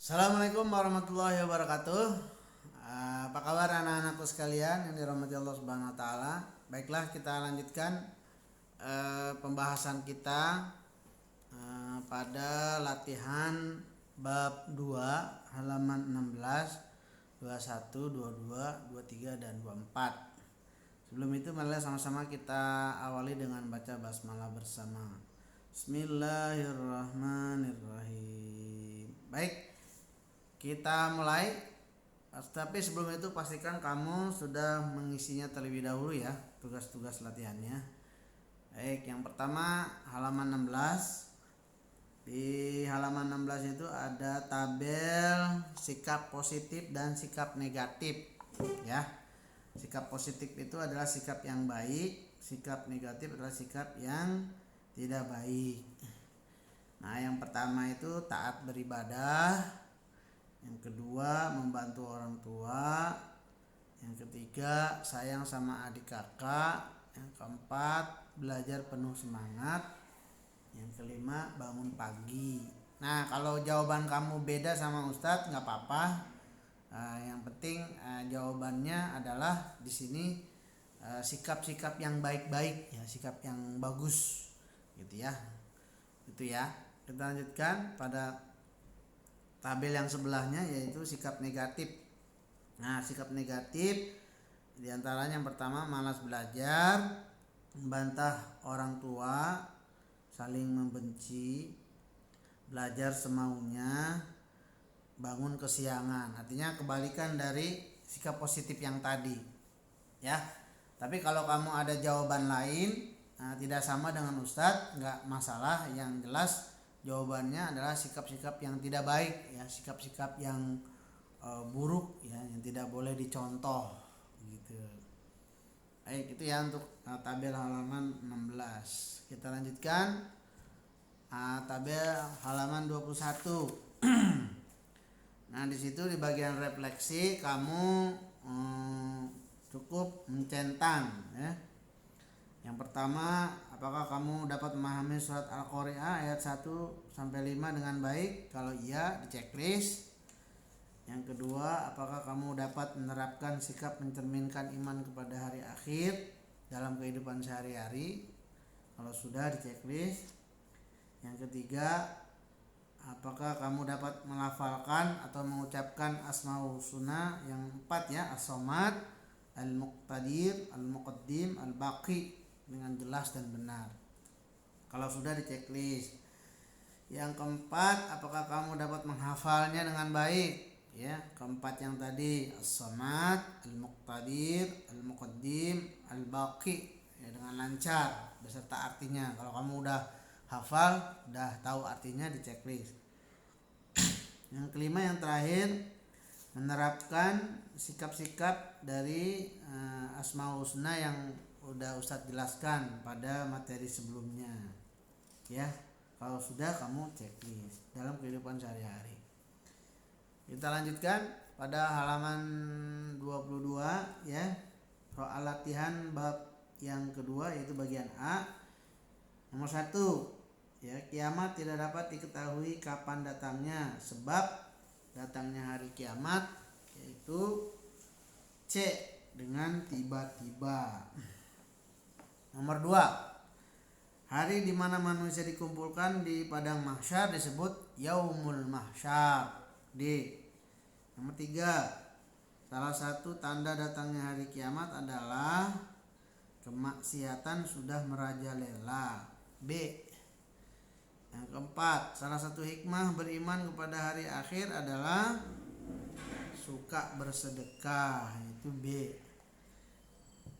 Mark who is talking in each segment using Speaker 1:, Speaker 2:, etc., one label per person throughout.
Speaker 1: Assalamualaikum warahmatullahi wabarakatuh. Apa kabar anak-anakku sekalian yang dirahmati Allah Subhanahu wa taala? Baiklah, kita lanjutkan pembahasan kita pada latihan bab 2 halaman 16, 21, 22, 23 dan 24. Sebelum itu marilah sama-sama kita awali dengan baca basmalah bersama. Bismillahirrahmanirrahim. Baik, kita mulai. Tapi sebelum itu pastikan kamu sudah mengisinya terlebih dahulu ya, tugas-tugas latihannya. Baik, yang pertama halaman 16. Di halaman 16 itu ada tabel sikap positif dan sikap negatif ya. Sikap positif itu adalah sikap yang baik, sikap negatif adalah sikap yang tidak baik. Nah, yang pertama itu taat beribadah, yang kedua membantu orang tua, yang ketiga sayang sama adik kakak, yang keempat belajar penuh semangat, yang kelima bangun pagi. Nah, kalau jawaban kamu beda sama Ustadz nggak apa-apa. Yang penting jawabannya adalah di sini sikap-sikap yang baik-baik ya, sikap yang bagus gitu ya. Itu ya. Kita lanjutkan pada tabel yang sebelahnya, yaitu sikap negatif. Nah, sikap negatif diantaranya yang pertama malas belajar, membantah orang tua, saling membenci, belajar semaunya, bangun kesiangan. Artinya kebalikan dari sikap positif yang tadi ya. Tapi kalau kamu ada jawaban lain tidak sama dengan Ustadz, nggak masalah. Yang jelas jawabannya adalah sikap-sikap yang tidak baik ya, sikap-sikap yang buruk ya, yang tidak boleh dicontoh gitu. Baik, itu ya untuk tabel halaman 16. Kita lanjutkan tabel halaman 21. Nah, di situ di bagian refleksi kamu cukup mencentang ya. Yang pertama, apakah kamu dapat memahami surat Al-Qari'ah ayat 1 sampai 5 dengan baik? Kalau iya, di checklist. Yang kedua, apakah kamu dapat menerapkan sikap mencerminkan iman kepada hari akhir dalam kehidupan sehari-hari? Kalau sudah, di checklist. Yang ketiga, apakah kamu dapat melafalkan atau mengucapkan Asmaul Husna yang 4 ya, As-Samad, Al-Muqtadir, Al-Muqaddim, Al-Baqi dengan jelas dan benar? Kalau sudah, di checklist. Yang keempat, apakah kamu dapat menghafalnya dengan baik? Ya, keempat yang tadi, As-Samad, Al-Muqtadir, Al-Muqaddim, Al-Baqi ya, dengan lancar beserta artinya. Kalau kamu udah hafal, udah tahu artinya, di checklist. Yang kelima yang terakhir, menerapkan sikap-sikap dari Asmaul Husna yang udah Ustadz jelaskan pada materi sebelumnya ya. Kalau sudah, kamu checklist dalam kehidupan sehari-hari. Kita lanjutkan pada halaman 22 ya, soal latihan bab yang kedua, yaitu bagian A. Nomor 1 ya, kiamat tidak dapat diketahui kapan datangnya, sebab datangnya hari kiamat yaitu C, dengan tiba-tiba. Nomor 2, hari di mana manusia dikumpulkan di padang mahsyar disebut Yaumul Mahsyar. D. Nomor 3, salah satu tanda datangnya hari kiamat adalah kemaksiatan sudah merajalela. B. Yang keempat, salah satu hikmah beriman kepada hari akhir adalah suka bersedekah, itu B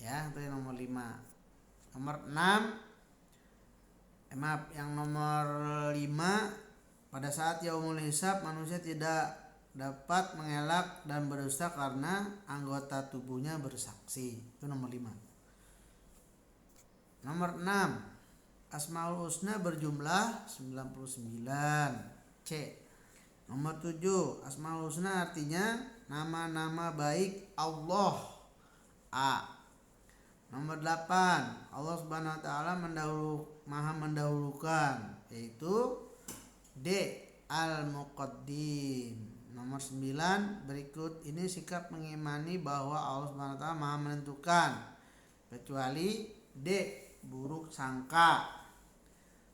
Speaker 1: ya. Itu yang nomor 5. Nomor 6, yang nomor 5, pada saat yaumul hisab manusia tidak dapat mengelak dan berdusta karena anggota tubuhnya bersaksi. Itu nomor 5. Nomor 6, Asmaul Husna berjumlah 99. C. Nomor 7, Asmaul Husna artinya nama-nama baik Allah. A. Nomor 8, Allah Subhanahu wa taala maha mendahulukan, yaitu D. al-muqaddim. Nomor 9, berikut ini sikap mengimani bahwa Allah Subhanahu wa taala Maha menentukan, kecuali D, buruk sangka.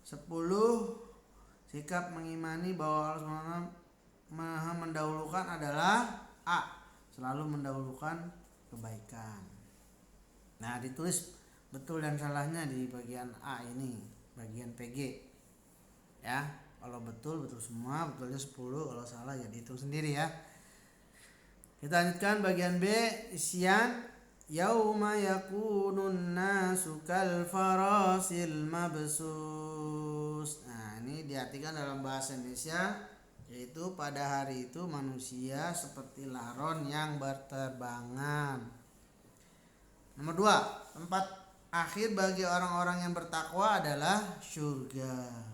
Speaker 1: 10, sikap mengimani bahwa Allah Subhanahu wa taala Maha mendahulukan adalah A, selalu mendahulukan kebaikan. Nah, ditulis betul dan salahnya di bagian A ini, bagian PG. Ya, kalau betul semua, betulnya 10, kalau salah ya dihitung sendiri ya. Kita lanjutkan bagian B, isian yauma yakunun nasu kal farasil mabsus. Nah, ini diartikan dalam bahasa Indonesia, yaitu pada hari itu manusia seperti laron yang berterbangan. Nomor 2, tempat akhir bagi orang-orang yang bertakwa adalah surga.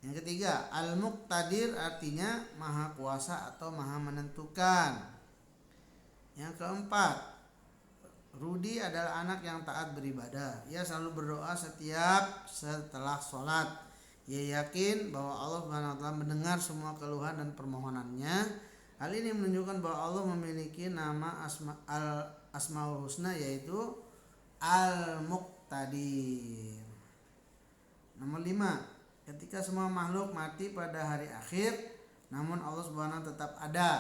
Speaker 1: Yang ketiga, al-muqtadir artinya maha kuasa atau maha menentukan. Yang keempat, Rudi adalah anak yang taat beribadah. Ia selalu berdoa setiap setelah sholat. Ia yakin bahwa Allah Subhanahu wa taala mendengar semua keluhan dan permohonannya. Hal ini menunjukkan bahwa Allah memiliki nama Asmaul Husna, yaitu Al-Muqtadir. Nomor 5, ketika semua makhluk mati pada hari akhir, namun Allah Subhanahu wa taala tetap ada.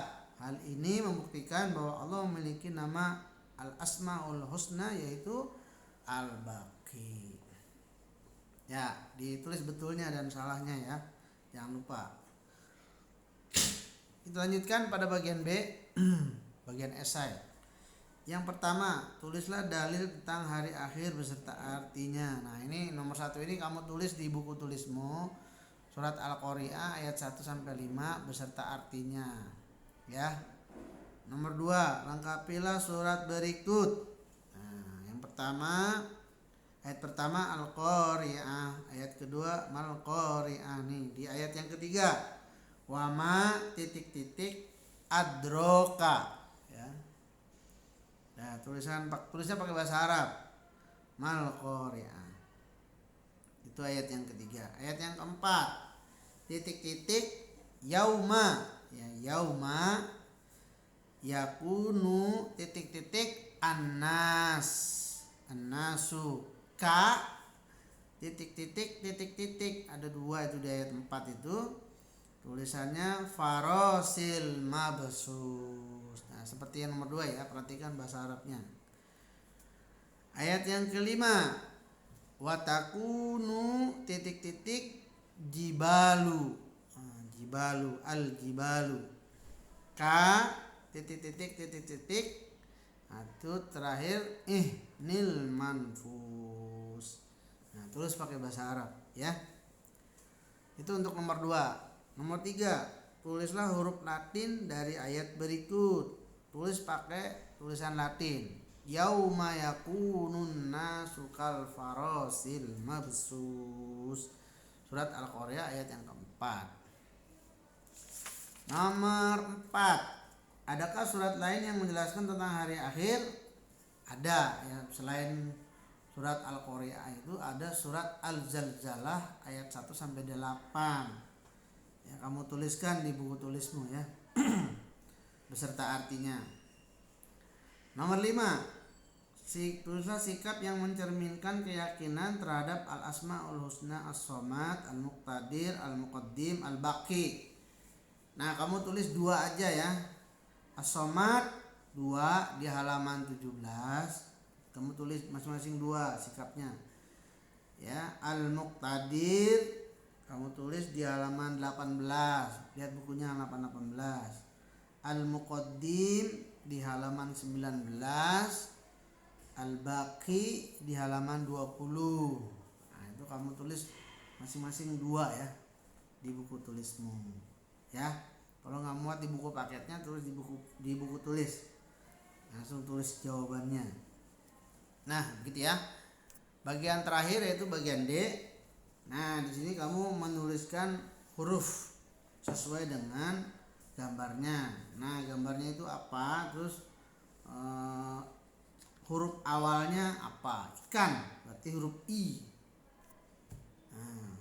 Speaker 1: Hal ini membuktikan bahwa Allah memiliki nama Al-Asmaul Husna, yaitu Al-Baqi. Ya, ditulis betulnya dan salahnya ya. Jangan lupa. Kita lanjutkan pada bagian B, bagian esai. Yang pertama, tulislah dalil tentang hari akhir beserta artinya. Nah, ini nomor 1 ini kamu tulis di buku tulismu, surat Al-Qari'ah ayat 1 sampai 5 beserta artinya. Ya. Nomor 2, lengkapilah surat berikut. Nah, yang pertama, ayat pertama Al-Qari'ah, ayat kedua Mal-Qari'ah. Nih, di ayat yang ketiga, wama adroka. Nah, tulisnya pakai bahasa Arab. Mal-Qari'ah. Itu ayat yang ketiga. Ayat yang keempat, yauma. Ya, yauma yakunu annas. Annasu ka ada 2 itu di ayat 4 itu. Tulisannya farosil mabsus. Nah, seperti yang nomor 2 ya, perhatikan bahasa Arabnya. Ayat yang kelima, watakunu jibalu. Jibalu, al-jibalu. Ka Nah, itu terakhir nil manfus. Nah, tulis pakai bahasa Arab ya. Itu untuk nomor 2. Nomor 3, tulislah huruf Latin dari ayat berikut. Tulis pakai tulisan Latin. Yauma yakunun nasu kal farasil mabsus. Surat Al-Qari'ah ayat yang keempat. Nomor 4, adakah surat lain yang menjelaskan tentang hari akhir? Ada ya, selain surat Al-Qari'ah itu ada surat Al-Zalzalah ayat 1 sampai 8. Ya, kamu tuliskan di buku tulismu ya. Beserta artinya. Nomor 5, tulislah sikap yang mencerminkan keyakinan terhadap Al-Asmaul Husna As-Somad, Al-Muqtadir, Al-Muqaddim, Al-Baqi. Nah, kamu tulis 2 aja ya. As-Somad 2 di halaman 17. Kamu tulis masing-masing 2 sikapnya. Ya, Al-Muqtadir kamu tulis di halaman 18. Lihat bukunya halaman 18. Al-Muqaddim di halaman 19. Al-Baqi di halaman 20. Nah, itu kamu tulis masing-masing 2 ya di buku tulismu. Ya. Kalau nggak muat di buku paketnya, tulis di buku tulis. Langsung tulis jawabannya. Nah, begitu ya. Bagian terakhir yaitu bagian D. Nah, di sini kamu menuliskan huruf sesuai dengan gambarnya. Nah, gambarnya itu apa? Terus huruf awalnya apa? Ikan, berarti huruf I. Nah,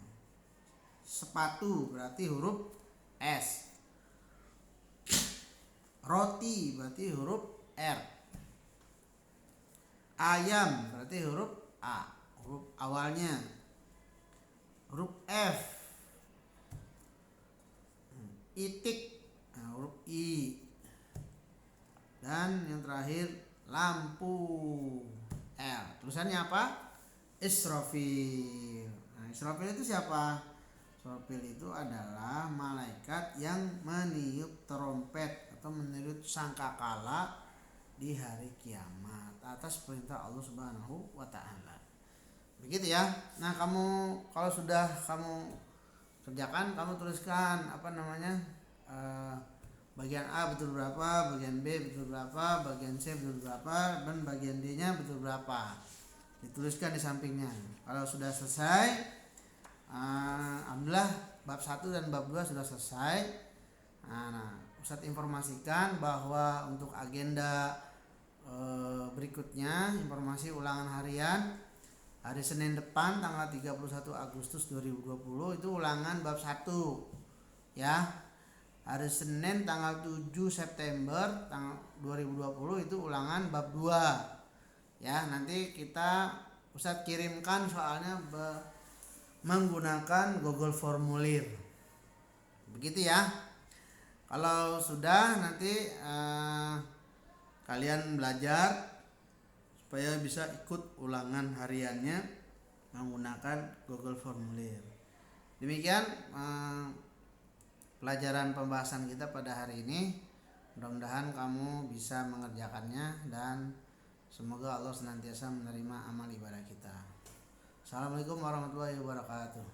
Speaker 1: Sepatu berarti huruf S. Roti berarti huruf R. Ayam berarti huruf A, huruf awalnya. Huruf F. Itik, nah, huruf I. Dan yang terakhir lampu, L. Tulisannya apa? Israfil. Nah, Israfil itu siapa? Israfil itu adalah malaikat yang meniup trompet atau meniup sangkakala di hari kiamat atas perintah Allah Subhanahu wa taala. Begitu ya. Nah, kamu kalau sudah kamu kerjakan, kamu tuliskan bagian A betul berapa, bagian B betul berapa, bagian C betul berapa, dan bagian D-nya betul berapa. Dituliskan di sampingnya. Kalau sudah selesai, alhamdulillah bab 1 dan bab 2 sudah selesai. Nah, Ustadz informasikan bahwa untuk agenda berikutnya, informasi ulangan harian hari Senin depan tanggal 31 Agustus 2020 itu ulangan bab 1 ya. Hari Senin tanggal 7 September tanggal 2020 itu ulangan bab 2 ya. Nanti Ustadz kirimkan soalnya menggunakan Google Formulir, begitu ya. Kalau sudah, nanti kalian belajar supaya bisa ikut ulangan hariannya menggunakan Google Formulir. Demikian pelajaran pembahasan kita pada hari ini. Mudah-mudahan kamu bisa mengerjakannya dan semoga Allah senantiasa menerima amal ibadah kita. Assalamualaikum warahmatullahi wabarakatuh.